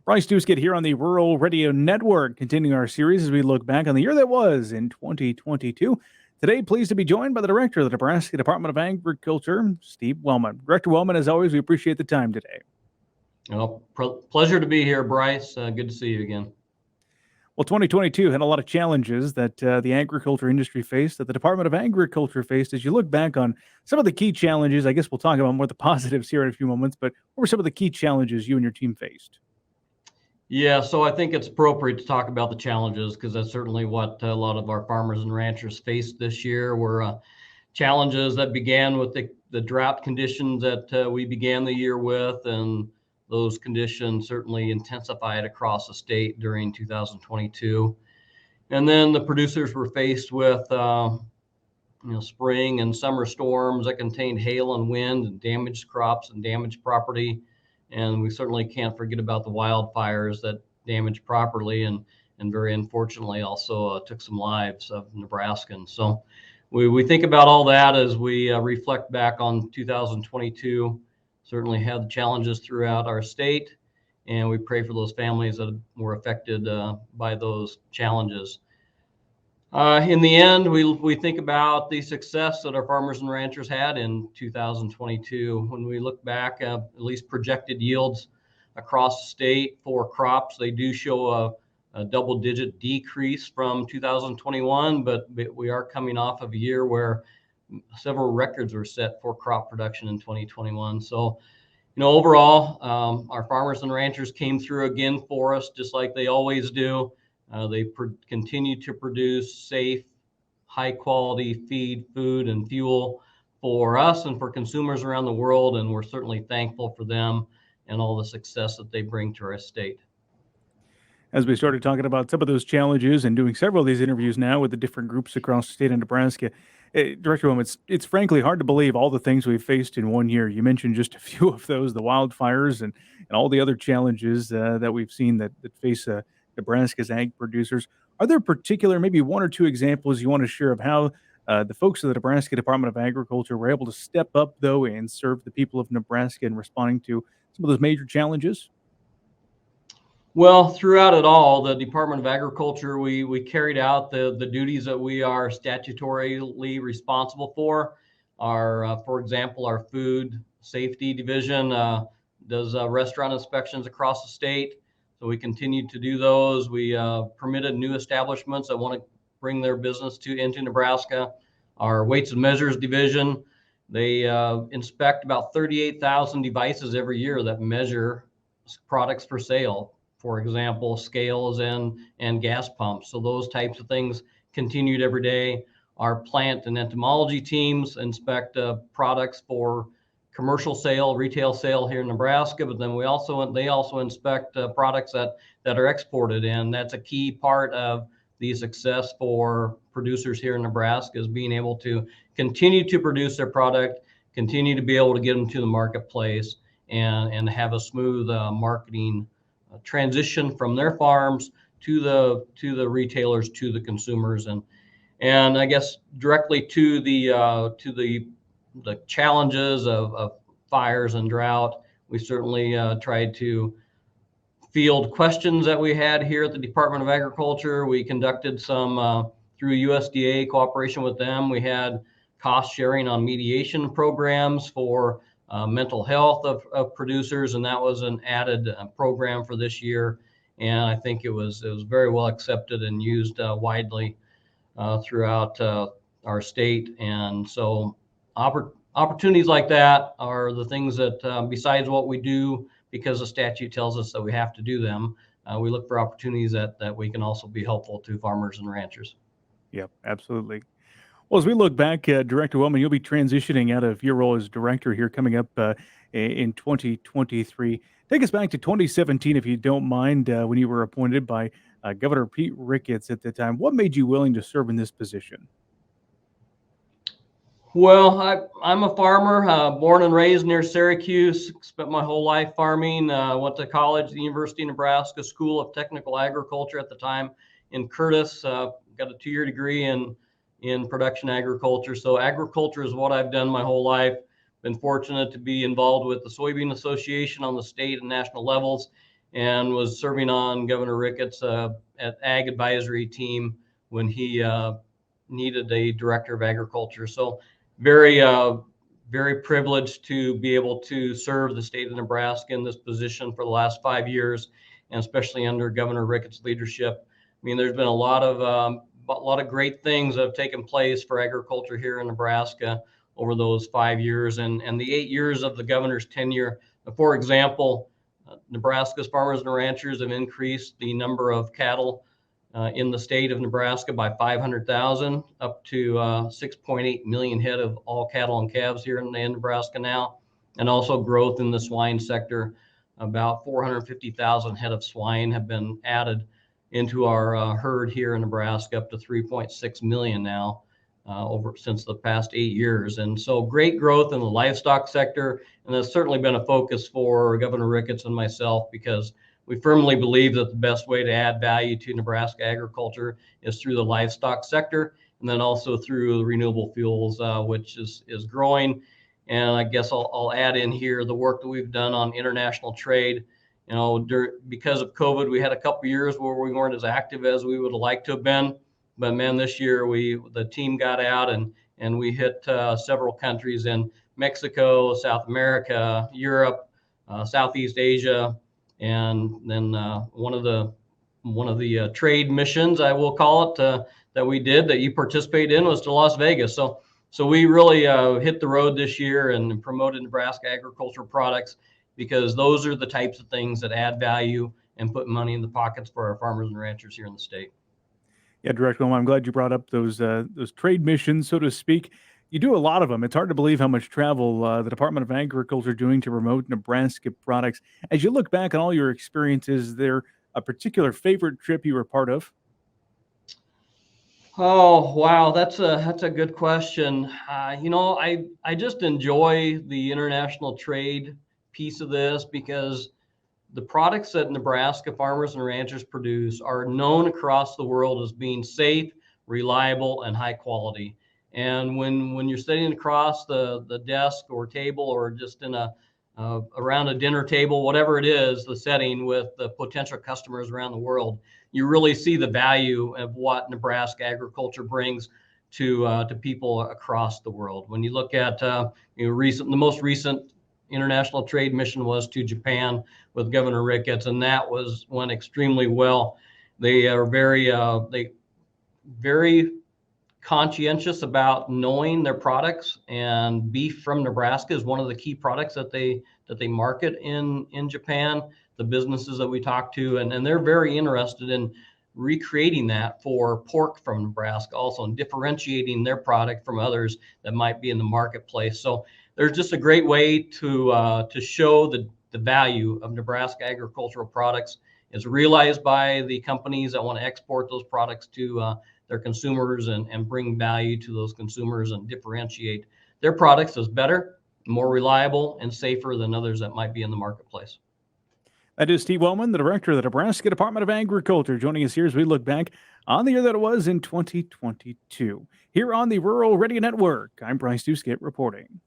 Bryce Duskett here on the Rural Radio Network, continuing our series as we look back on the year that was in 2022. Today, pleased to be joined by the Director of the Nebraska Department of Agriculture, Steve Wellman. Director Wellman, as always, we appreciate the time today. Well, pleasure to be here, Bryce. Good to see you again. Well, 2022 had a lot of challenges that the agriculture industry faced, that the Department of Agriculture faced. As you look back on some of the key challenges, I guess we'll talk about more of the positives here in a few moments, but what were some of the key challenges you and your team faced? Yeah, so I think it's appropriate to talk about the challenges because that's certainly what a lot of our farmers and ranchers faced this year were challenges that began with the drought conditions that we began the year with, and those conditions certainly intensified across the state during 2022. And then the producers were faced with spring and summer storms that contained hail and wind and damaged crops and damaged property. And we certainly can't forget about the wildfires that damaged property and very unfortunately also took some lives of Nebraskans. So we think about all that as we reflect back on 2022. Certainly had challenges throughout our state, and we pray for those families that were affected by those challenges. In the end, we think about the success that our farmers and ranchers had in 2022. When we look back at least projected yields across the state for crops, they do show a double-digit decrease from 2021, but we are coming off of a year where several records were set for crop production in 2021. So, overall, our farmers and ranchers came through again for us, just like they always do. They continue to produce safe, high-quality feed, food, and fuel for us and for consumers around the world, and we're certainly thankful for them and all the success that they bring to our state. As we started talking about some of those challenges and doing several of these interviews now with the different groups across the state of Nebraska, Director Wellman, it's frankly hard to believe all the things we've faced in one year. You mentioned just a few of those, the wildfires and all the other challenges that we've seen that face Nebraska's ag producers. Are there particular, maybe one or two examples you want to share of how the folks of the Nebraska Department of Agriculture were able to step up, though, and serve the people of Nebraska in responding to some of those major challenges? Well, throughout it all, the Department of Agriculture, we carried out the duties that we are statutorily responsible for. For example, our food safety division does restaurant inspections across the state. So we continued to do those. We permitted new establishments that want to bring their business into Nebraska. Our weights and measures division, they inspect about 38,000 devices every year that measure products for sale. For example, scales and gas pumps. So those types of things continued every day. Our plant and entomology teams inspect products for commercial sale, retail sale here in Nebraska, but then they also inspect products that are exported, and that's a key part of the success for producers here in Nebraska is being able to continue to produce their product, continue to be able to get them to the marketplace, and have a smooth marketing transition from their farms to the retailers, to the consumers, and I guess directly to the challenges of fires and drought. We certainly tried to field questions that we had here at the Department of Agriculture. We conducted some through USDA cooperation with them. We had cost sharing on mediation programs for mental health of producers, and that was an added program for this year. And I think it was very well accepted and used widely throughout our state. And so opportunities like that are the things that besides what we do because the statute tells us that we have to do them, we look for opportunities that we can also be helpful to farmers and ranchers. Yep, absolutely. Well, as we look back, Director Wellman, you'll be transitioning out of your role as director here coming up in 2023. Take us back to 2017, if you don't mind, when you were appointed by Governor Pete Ricketts at the time. What made you willing to serve in this position? Well, I'm a farmer, born and raised near Syracuse, spent my whole life farming, went to college, the University of Nebraska School of Technical Agriculture at the time in Curtis, got a 2-year degree in production agriculture. So agriculture is what I've done my whole life. Been fortunate to be involved with the Soybean Association on the state and national levels. and was serving on Governor Ricketts' at Ag Advisory team when he needed a Director of Agriculture. So very, very privileged to be able to serve the state of Nebraska in this position for the last 5 years, and especially under Governor Ricketts' leadership. I mean, there's been a lot of great things that have taken place for agriculture here in Nebraska over those 5 years, and the 8 years of the governor's tenure. For example, Nebraska's farmers and ranchers have increased the number of cattle in the state of Nebraska by 500,000 up to 6.8 million head of all cattle and calves here in Nebraska now, and also growth in the swine sector. About 450,000 head of swine have been added into our herd here in Nebraska, up to 3.6 million now over since the past 8 years. And so great growth in the livestock sector, and that's certainly been a focus for Governor Ricketts and myself, because we firmly believe that the best way to add value to Nebraska agriculture is through the livestock sector, and then also through the renewable fuels, which is growing. And I guess I'll add in here the work that we've done on international trade. You know, because of COVID, we had a couple years where we weren't as active as we would have liked to have been. But man, this year the team got out and we hit several countries in Mexico, South America, Europe, Southeast Asia, and then one of the trade missions, I will call it, that we did that you participated in was to Las Vegas. So we really hit the road this year and promoted Nebraska agricultural products, because those are the types of things that add value and put money in the pockets for our farmers and ranchers here in the state. Yeah, Director Wellman, I'm glad you brought up those trade missions, so to speak. You do a lot of them. It's hard to believe how much travel the Department of Agriculture is doing to promote Nebraska products. As you look back on all your experiences, is there a particular favorite trip you were part of? Oh, wow, that's a good question. You know, I just enjoy the international trade piece of this, because the products that Nebraska farmers and ranchers produce are known across the world as being safe, reliable, and high quality. And when you're sitting across the desk or table, or just in around a dinner table, whatever it is, the setting with the potential customers around the world, you really see the value of what Nebraska agriculture brings to people across the world. When you look at the most recent international trade mission was to Japan with Governor Ricketts, and that went extremely well. They are very conscientious about knowing their products, and beef from Nebraska is one of the key products that they market in Japan. The businesses that we talk to, and they're very interested in recreating that for pork from Nebraska also, and differentiating their product from others that might be in the marketplace. So there's just a great way to show the value of Nebraska agricultural products is realized by the companies that want to export those products to their consumers, and bring value to those consumers and differentiate their products as better, more reliable, and safer than others that might be in the marketplace. That is Steve Wellman, the Director of the Nebraska Department of Agriculture, joining us here as we look back on the year that it was in 2022. Here on the Rural Radio Network, I'm Bryce Duskett reporting.